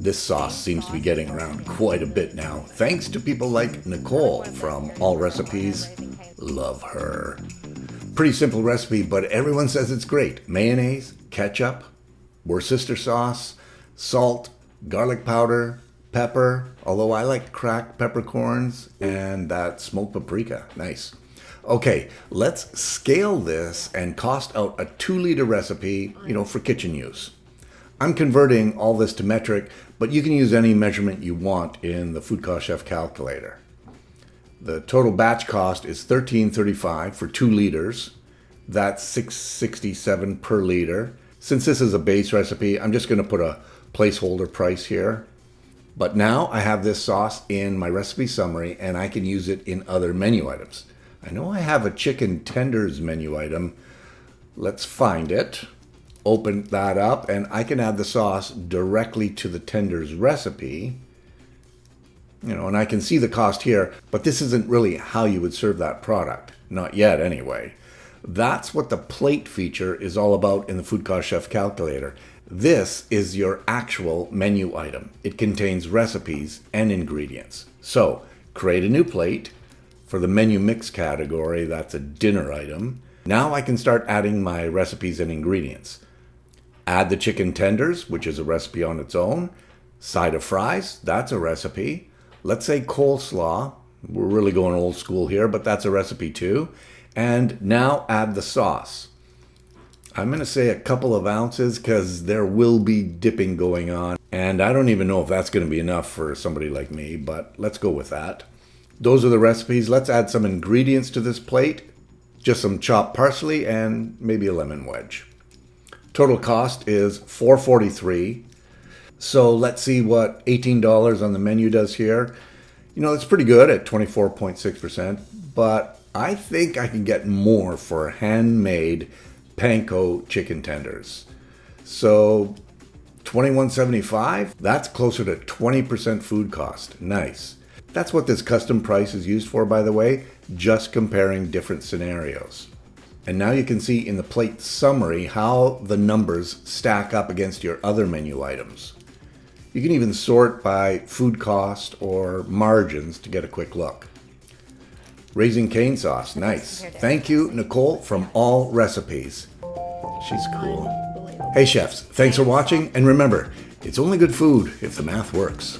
This sauce seems to be getting around quite a bit now, thanks to people like Nicole from All Recipes. Love her. Pretty simple recipe, but everyone says it's great. Mayonnaise, ketchup, Worcester sauce, salt, garlic powder, pepper, although I like cracked peppercorns, and that smoked paprika. Nice. Okay, let's scale this and cost out a 2-liter recipe, for kitchen use. I'm converting all this to metric, but you can use any measurement you want in the Food Cost Chef calculator. The total batch cost is $13.35 for 2 liters. That's $6.67 per liter. Since this is a base recipe, I'm just going to put a placeholder price here. But now I have this sauce in my recipe summary and I can use it in other menu items. I know I have a chicken tenders menu item. Let's find it. Open that up and I can add the sauce directly to the tenders recipe. And I can see the cost here, but this isn't really how you would serve that product. Not yet anyway. That's what the plate feature is all about in the Food Cost Chef calculator. This is your actual menu item. It contains recipes and ingredients. So create a new plate. For the menu mix category, that's a dinner item. Now I can start adding my recipes and ingredients. Add the chicken tenders, which is a recipe on its own. Side of fries, that's a recipe. Let's say coleslaw. We're really going old school here, but that's a recipe too. And now add the sauce. I'm going to say a couple of ounces because there will be dipping going on. And I don't even know if that's going to be enough for somebody like me, but let's go with that. Those are the recipes. Let's add some ingredients to this plate. Just some chopped parsley and maybe a lemon wedge. Total cost is $4.43. So let's see what $18 on the menu does here. It's pretty good at 24.6%, but I think I can get more for handmade panko chicken tenders. So $21.75, that's closer to 20% food cost. Nice. That's what this custom price is used for, by the way, just comparing different scenarios. And now you can see in the plate summary how the numbers stack up against your other menu items. You can even sort by food cost or margins to get a quick look. Raising cane sauce, nice. Thank you, Nicole from All Recipes. She's cool. Hey chefs, thanks for watching, and remember, it's only good food if the math works.